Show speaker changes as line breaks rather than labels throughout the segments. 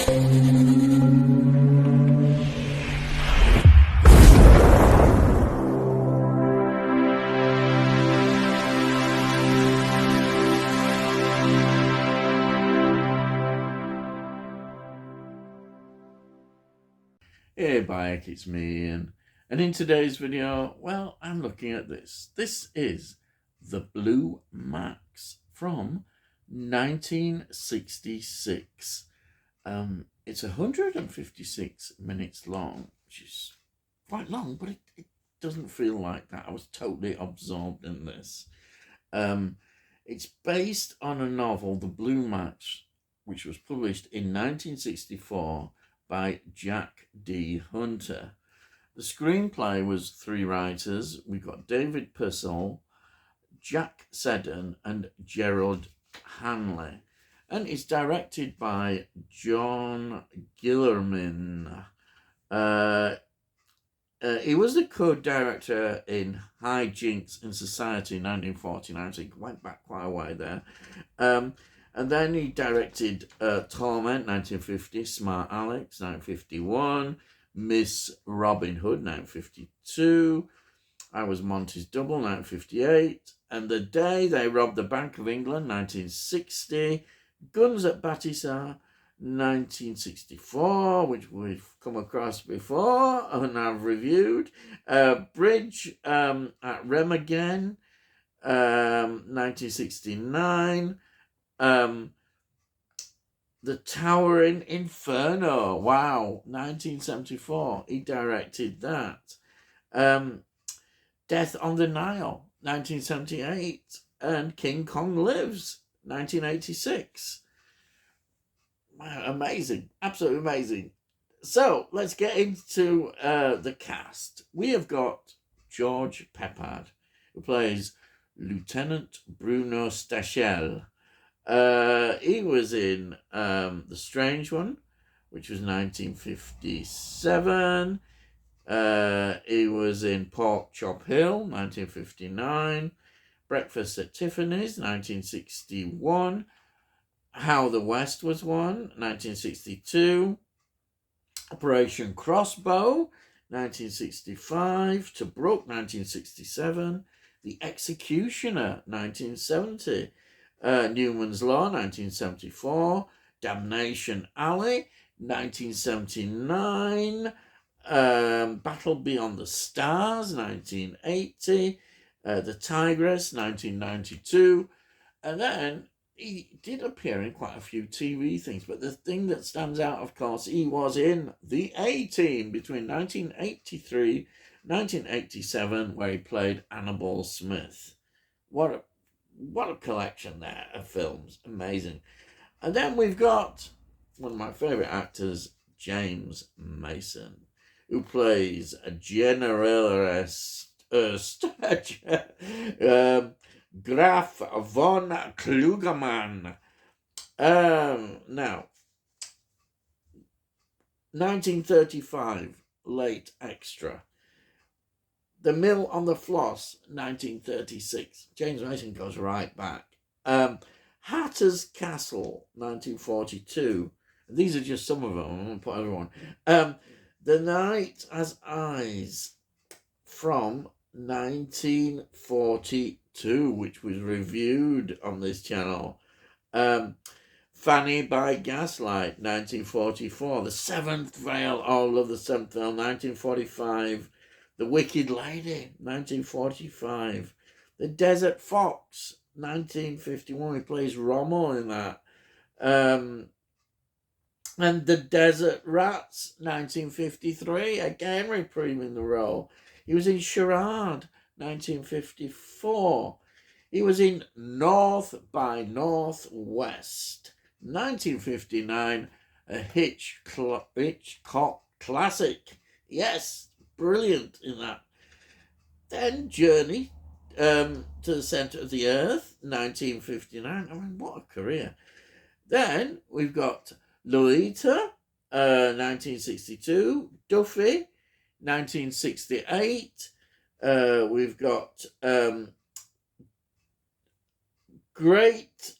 Hey bike, it's me Ian. And in today's video, well, I'm looking at this. This is the Blue Max from 1966. It's 156 minutes long, which is quite long, but it doesn't feel like that. I was totally absorbed in this. It's based on a novel, The Blue Max, which was published in 1964 by Jack D. Hunter. The screenplay was three writers. We've got David Purcell, Jack Seddon, and Gerald Hanley. And it's directed by John Guillermin. He was the co-director in High Jinks in Society in 1949, so he went back quite a way there. And then he directed Torment, 1950, Smart Alex, 1951, Miss Robin Hood, 1952, I Was Monty's Double, 1958, And the Day They Robbed the Bank of England, 1960, Guns at Battisar, 1964, which we've come across before and I've reviewed, Bridge at Remagen, 1969, The Towering Inferno, wow, 1974, he directed that. Death on the Nile, 1978, and King Kong Lives, 1986. Wow, amazing, absolutely amazing. So let's get into the cast. We have got George Peppard, who plays Lieutenant Bruno Stachel. He was in The Strange One, which was 1957. He was in Pork Chop Hill, 1959. Breakfast at Tiffany's, 1961. How the West Was Won, 1962. Operation Crossbow, 1965. Tobruk, 1967. The Executioner, 1970. Newman's Law, 1974. Damnation Alley, 1979. Battle Beyond the Stars, 1980. The Tigress, 1992. And then he did appear in quite a few TV things, but the thing that stands out, of course, he was in The A-Team between 1983 1987, where he played Annabelle Smith. What a collection there of films. Amazing. And then we've got one of my favourite actors, James Mason, who plays a Generalist Graf von Klugermann. Now, 1935, late extra. The Mill on the Floss, 1936. James Mason goes right back. Hatter's Castle, 1942. These are just some of them. I'm going to put everyone. The Night Has Eyes, from 1942, which was reviewed on this channel. Fanny by Gaslight, 1944. The Seventh Veil, all of the Seventh Veil, 1945. The Wicked Lady, 1945. The Desert Fox, 1951. He plays Rommel in that. And The Desert Rats, 1953. Again, reprising the role. He was in Charade, 1954. He was in North by Northwest, 1959. A Hitchcock classic. Yes, brilliant in that. Then Journey to the Center of the Earth, 1959. I mean, what a career. Then we've got Lolita, 1962. Duffy, 1968. We've got Great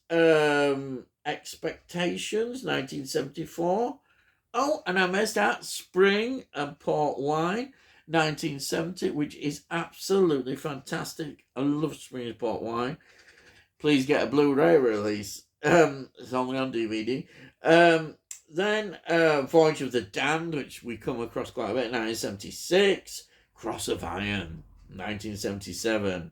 Expectations, 1974. Oh, and I missed out Spring and Port Wine, 1970, which is absolutely fantastic. I love Spring and Port Wine. Please get a Blu-ray release. It's only on DVD. Then Voyage of the Damned, which we come across quite a bit, 1976. Cross of Iron, 1977.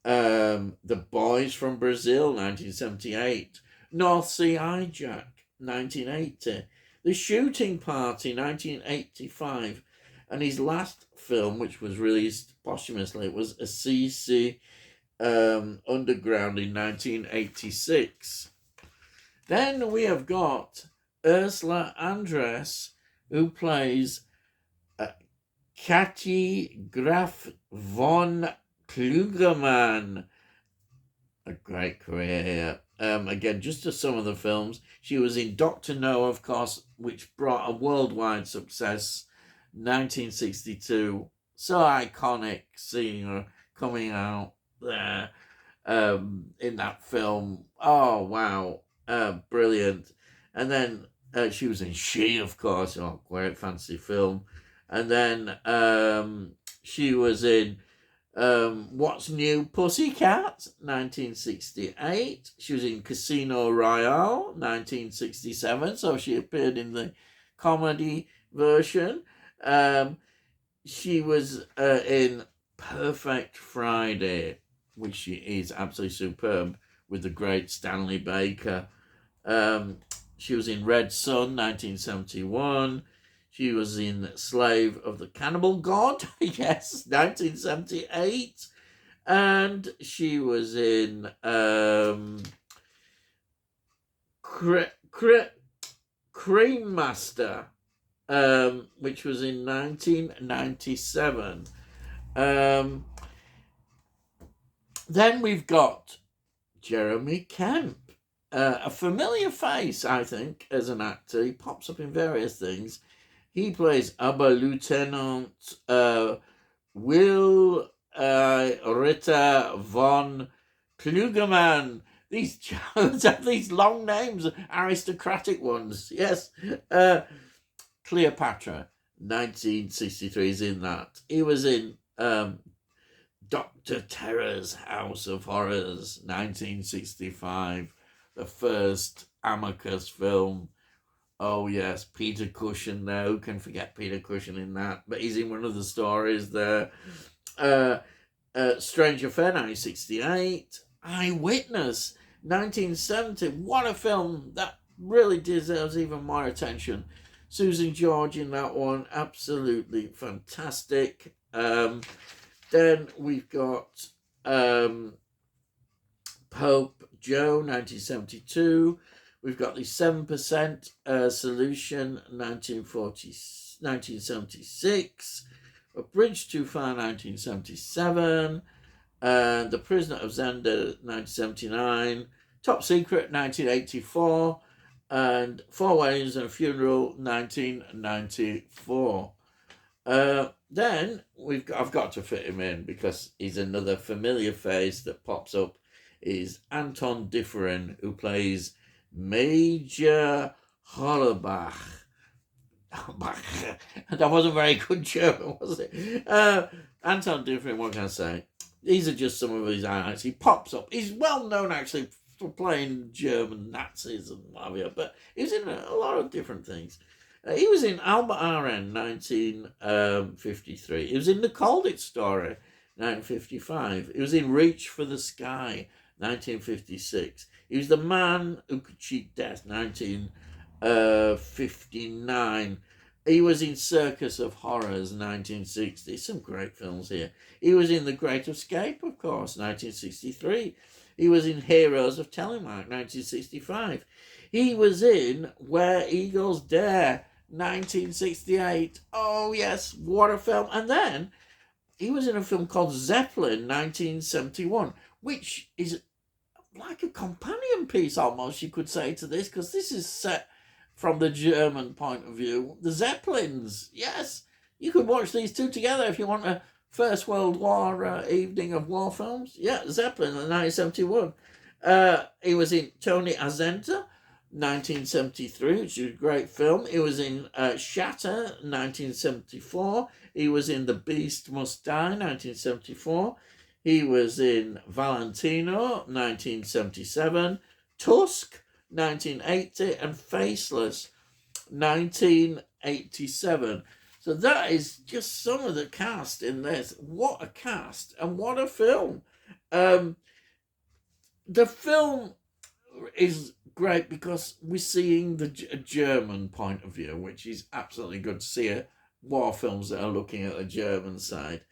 The Boys from Brazil, 1978. North Sea Hijack, 1980. The Shooting Party, 1985. And his last film, which was released posthumously, was Assisi Underground in 1986. Then we have got Ursula Andress, who plays Katy Graf von Klugermann. A great career here. Again, just to some of the films. She was in Dr. No, of course, which brought a worldwide success, 1962. So iconic seeing her coming out there in that film. Oh, wow. Brilliant. And then she was in She, of course. Oh, great fancy film. And then she was in What's New, Pussycat, 1968. She was in Casino Royale, 1967. So she appeared in the comedy version. She was in Perfect Friday, which she is absolutely superb, with the great Stanley Baker. She was in Red Sun, 1971. She was in Slave of the Cannibal God, yes, 1978. And she was in Cream Master, which was in 1997. Then we've got Jeremy Kemp, a familiar face, I think, as an actor. He pops up in various things. He plays Oberleutnant Will Ritter von Klugermann. These Germans have these long names, aristocratic ones. Yes. Cleopatra, 1963, is in that. He was in Dr. Terror's House of Horrors, 1965, the first Amicus film. Oh, yes, Peter Cushing there. Who can forget Peter Cushing in that? But he's in one of the stories there. Strange Affair, 1968. Eyewitness, 1970. What a film. That really deserves even more attention. Susan George in that one. Absolutely fantastic. Then we've got Pope Joe, 1972. We've got the 7% Solution, 1976. A Bridge Too Far, 1977. The Prisoner of Zenda, 1979. Top Secret, 1984. And Four Weddings and a Funeral, 1994. Then I've got to fit him in because he's another familiar face that pops up. Is Anton Differin, who plays Major Hollebach. That wasn't very good German, was it? Anton Differin, what can I say? These are just some of his highlights. He pops up. He's well known actually for playing German Nazis and what have you, but he was in a lot of different things. He was in Albert Aren, 1953. He was in The Colditz Story, 1955. He was in Reach for the Sky, 1956. He was the man who could cheat death, 1959. He was in Circus of Horrors, 1960. Some great films here. He was in The Great Escape, of course, 1963. He was in Heroes of Telemark, 1965. He was in Where Eagles Dare, 1968. Oh, yes, what a film. And then he was in a film called Zeppelin, 1971, which is like a companion piece almost, you could say, to this, because this is set from the German point of view. The Zeppelins, yes. You could watch these two together if you want a First World War evening of war films. Yeah, Zeppelin in 1971. He was in Tony Azenta, 1973, which is a great film. He was in Shatter, 1974. He was in The Beast Must Die, 1974. He was in Valentino, 1977. Tusk, 1980. And Faceless, 1987. So that is just some of the cast in this. What a cast and what a film. The film is great because we're seeing the German point of view, which is absolutely good to see war films that are looking at the German side.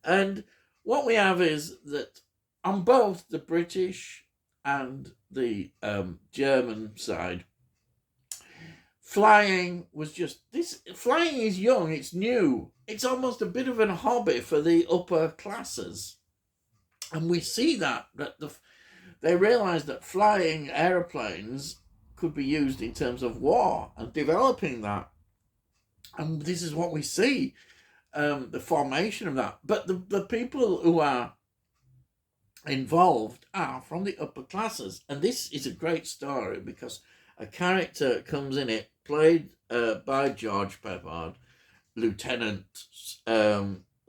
And what we have is that on both the British and the German side, flying was just this. Flying is young, it's new, it's almost a bit of a hobby for the upper classes. And we see that they realised that flying aeroplanes could be used in terms of war and developing that. And this is what we see, the formation of that. But the people who are involved are from the upper classes. And this is a great story because a character comes in it, played by George Peppard, Lieutenant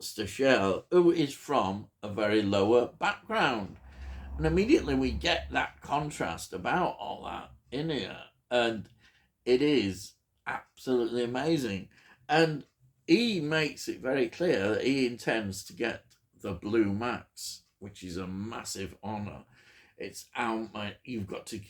Stachel, who is from a very lower background. And immediately we get that contrast about all that in here. And it is absolutely amazing. And he makes it very clear that he intends to get the Blue Max, which is a massive honour. It's you've got to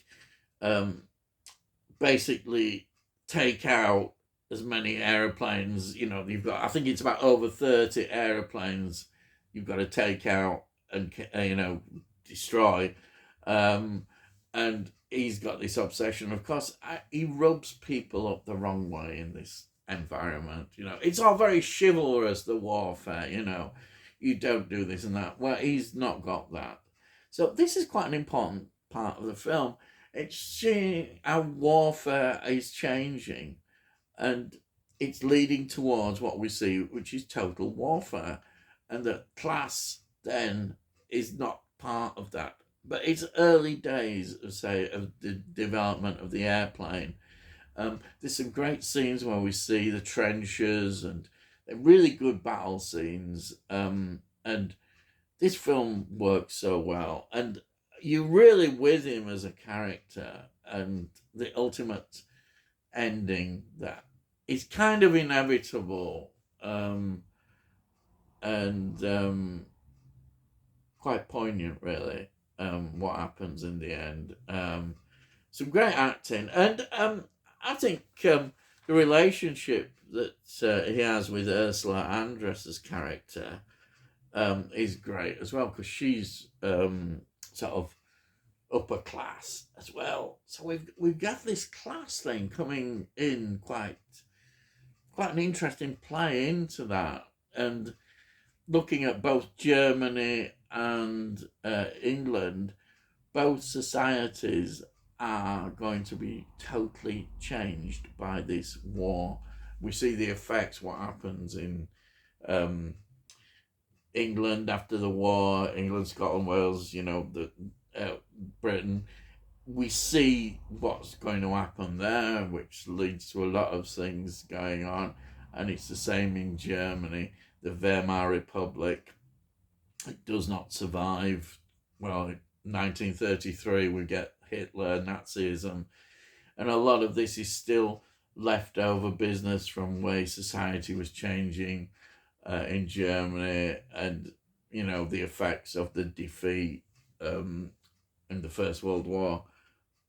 basically take out as many aeroplanes. You've got, I think it's about over 30 aeroplanes you've got to take out and destroy, and he's got this obsession. Of course, he rubs people up the wrong way in this environment. It's all very chivalrous, the warfare. You don't do this and that. Well, he's not got that. So this is quite an important part of the film. It's seeing how warfare is changing, and it's leading towards what we see, which is total warfare, and that class then is not part of that. But it's early days of the development of the airplane. There's some great scenes where we see the trenches and really good battle scenes. And this film works so well, and you're really with him as a character, and the ultimate ending that is kind of inevitable, and quite poignant, really, what happens in the end. Some great acting, and I think the relationship that he has with Ursula Andress's character is great as well, because she's sort of upper class as well. So we've got this class thing coming in, quite an interesting play into that, and looking at both Germany and England, both societies are going to be totally changed by this war. We see the effects, what happens in England after the war, England, Scotland, Wales, Britain. We see what's going to happen there, which leads to a lot of things going on. And it's the same in Germany. The Weimar Republic, it does not survive. Well, in 1933, we get Hitler, Nazism, and a lot of this is still leftover business from the way society was changing in Germany, and the effects of the defeat in the First World War.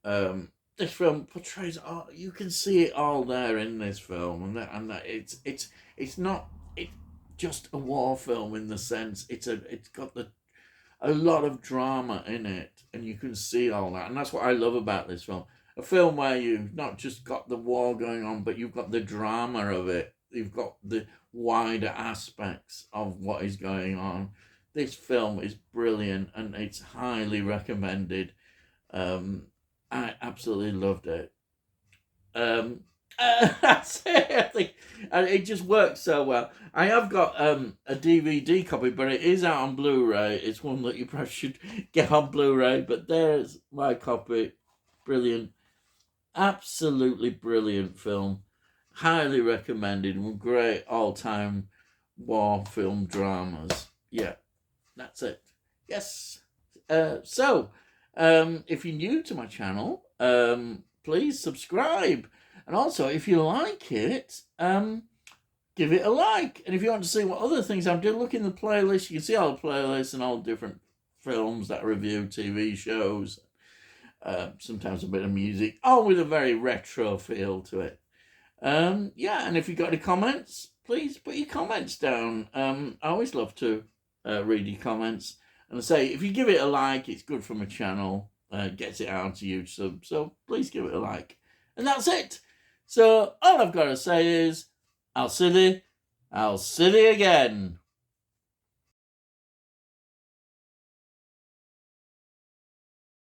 This film portrays all. You can see it all there in this film, and that it's not just a war film in the sense it's got a lot of drama in it, and you can see all that, and that's what I love about this film. A film where you've not just got the war going on, but you've got the drama of it. You've got the wider aspects of what is going on. This film is brilliant, and it's highly recommended. I absolutely loved it. That's it, I think. And it just works so well. I have got a DVD copy, but it is out on Blu-ray. It's one that you probably should get on Blu-ray, but there's my copy. Brilliant. Absolutely brilliant film. Highly recommended. Great all-time war film dramas. Yeah, that's it. Yes. If you're new to my channel, please subscribe. And also, if you like it, give it a like. And if you want to see what other things I'm doing, look in the playlist. You can see all the playlists and all the different films that I review, TV shows, sometimes a bit of music, all with a very retro feel to it. Yeah, and if you've got any comments, please put your comments down. I always love to read your comments. And I say, if you give it a like, it's good for my channel, gets it out to YouTube. So please give it a like. And that's it. So all I've got to say is, I'll see you again.